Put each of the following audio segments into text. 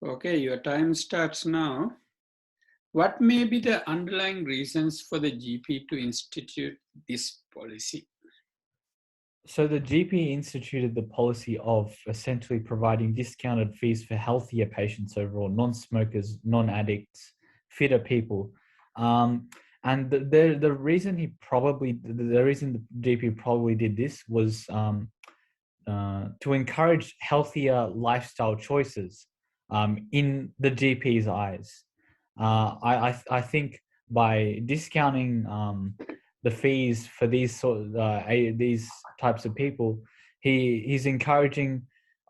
Okay, your time starts now. What may be the underlying reasons for the GP to institute this policy? So the GP instituted the policy of essentially providing discounted fees for healthier patients overall, non-smokers, non-addicts, fitter people. Um, and the reason the reason the GP probably did this was to encourage healthier lifestyle choices in the GP's eyes. I think by discounting the fees for these types of people, he's encouraging.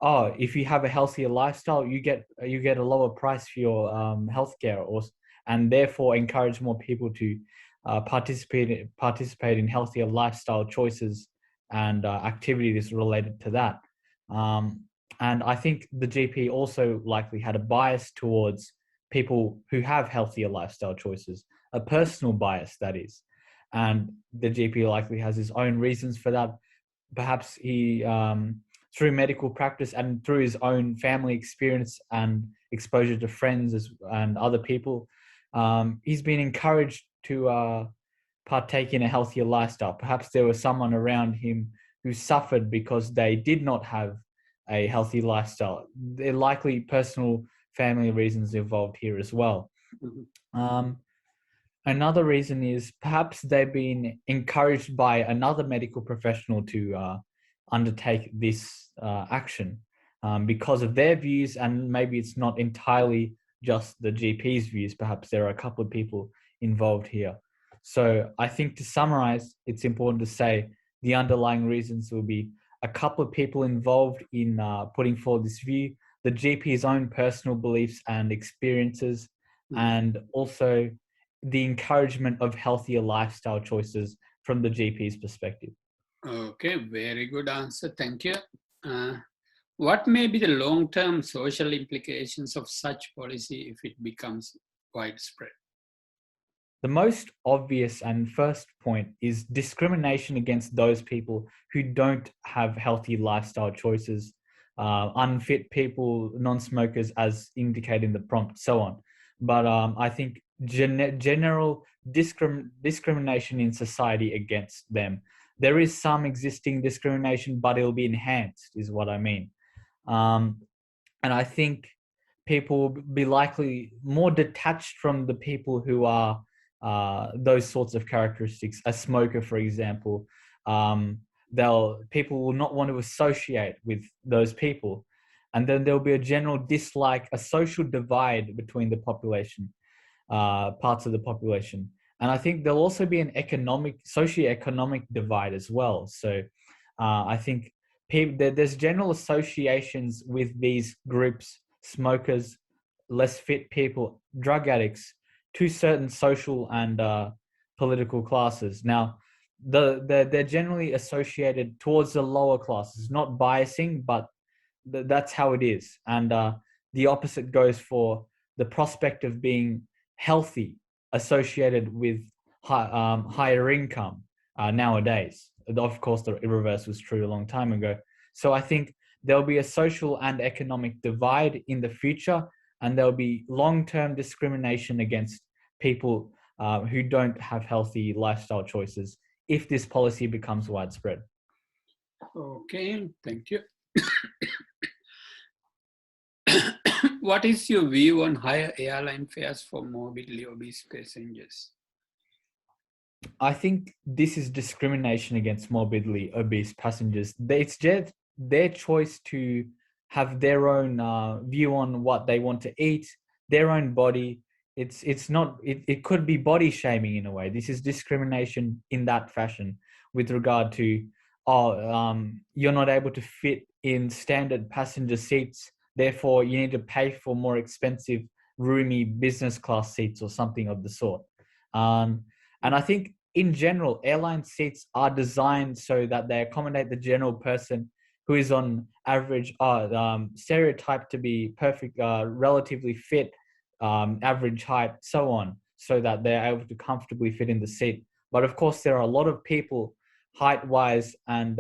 Oh, if you have a healthier lifestyle, you get a lower price for your healthcare, and therefore encourage more people to participate in healthier lifestyle choices and activities related to that. Um, and I think the GP also likely had a bias towards people who have healthier lifestyle choices, a personal bias, that is. And the GP likely has his own reasons for that. Perhaps he, through medical practice and through his own family experience and exposure to friends and other people, he's been encouraged to partake in a healthier lifestyle. Perhaps there was someone around him who suffered because they did not have a healthy lifestyle. There are likely personal family reasons involved here as well. Um, Another reason is perhaps they've been encouraged by another medical professional to undertake this action because of their views, and maybe it's not entirely just the GP's views. Perhaps there are a couple of people involved here. So I think to summarize, it's important to say the underlying reasons will be a couple of people involved in putting forward this view, the GP's own personal beliefs and experiences, and also the encouragement of healthier lifestyle choices from the GP's perspective. Okay, very good answer. Thank you. Uh, what may be the long-term social implications of such policy if it becomes widespread? The most obvious and first point is discrimination against those people who don't have healthy lifestyle choices, unfit people, non-smokers, as indicated in the prompt, so on. But I think general discrimination in society against them. There is some existing discrimination, but it'll be enhanced, is what I mean. Um, and I think people will be likely more detached from the people who are those sorts of characteristics. A smoker, for example, people will not want to associate with those people, and then there'll be a general dislike, a social divide between the population, parts of the population. And I think there'll also be an socioeconomic divide as well. So I think there's general associations with these groups: smokers, less fit people, drug addicts, to certain social and political classes. Now, they're generally associated towards the lower classes, not biasing, but that's how it is. And the opposite goes for the prospect of being healthy associated with higher income nowadays. Of course, the reverse was true a long time ago. So I think there'll be a social and economic divide in the future, and there'll be long-term discrimination against people who don't have healthy lifestyle choices if this policy becomes widespread. Okay, thank you. What is your view on higher airline fares for morbidly obese passengers? I think this is discrimination against morbidly obese passengers. It's just their choice to have their own view on what they want to eat, their own body. It's not. It could be body shaming in a way. This is discrimination in that fashion with regard to, you're not able to fit in standard passenger seats, therefore you need to pay for more expensive, roomy business class seats or something of the sort. And I think in general, airline seats are designed so that they accommodate the general person who is on average, stereotyped to be perfect, relatively fit, average height, so on, so that they're able to comfortably fit in the seat. But of course, there are a lot of people, height-wise and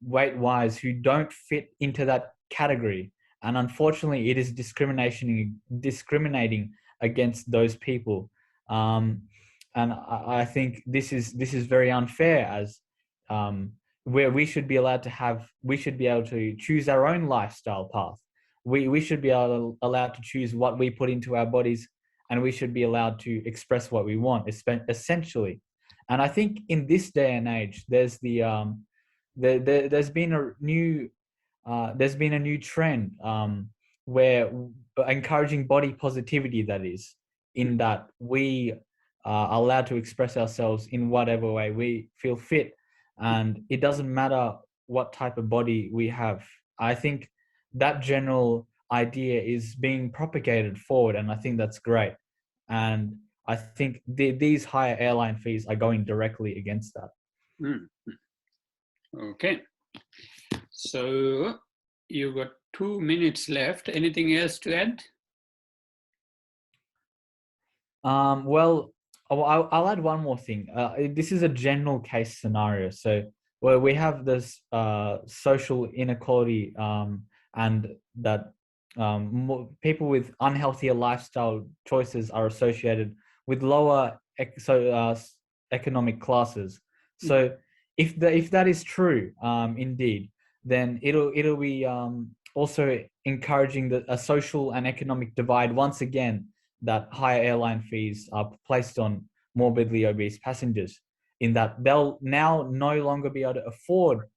weight-wise, who don't fit into that category. and unfortunately, it is discriminating against those people. And I think this is very unfair, as where we should be able to choose our own lifestyle path. We should be allowed to choose what we put into our bodies, and we should be allowed to express what we want, essentially. And I think in this day and age, there's there's been a new trend where encouraging body positivity, that is, in that we are allowed to express ourselves in whatever way we feel fit, and it doesn't matter what type of body we have. I think that general idea is being propagated forward, and I think that's great. And I think these higher airline fees are going directly against that. Okay. So you've got 2 minutes left. Anything else to add? Well, I'll add one more thing. This is a general case scenario. So where we have this social inequality, and that people with unhealthier lifestyle choices are associated with lower economic classes. So if that is true, indeed, then it'll be also encouraging a social and economic divide once again, that higher airline fees are placed on morbidly obese passengers, in that they'll now no longer be able to afford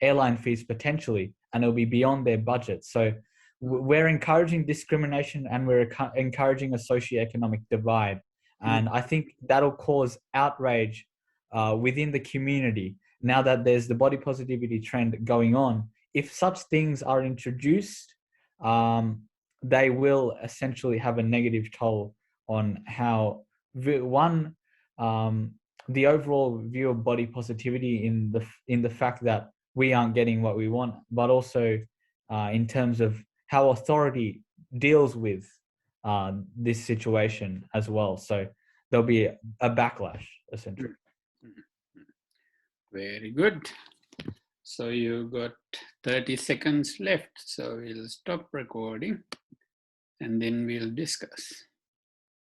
airline fees potentially, and it'll be beyond their budget. So we're encouraging discrimination, and we're encouraging a socioeconomic divide. And I think that'll cause outrage within the community. Now that there's the body positivity trend going on, if such things are introduced, they will essentially have a negative toll on how the overall view of body positivity, in the fact that we aren't getting what we want, but also in terms of how authority deals with this situation as well. So there'll be a backlash, essentially. Very good. So you got 30 seconds left. So we'll stop recording and then we'll discuss.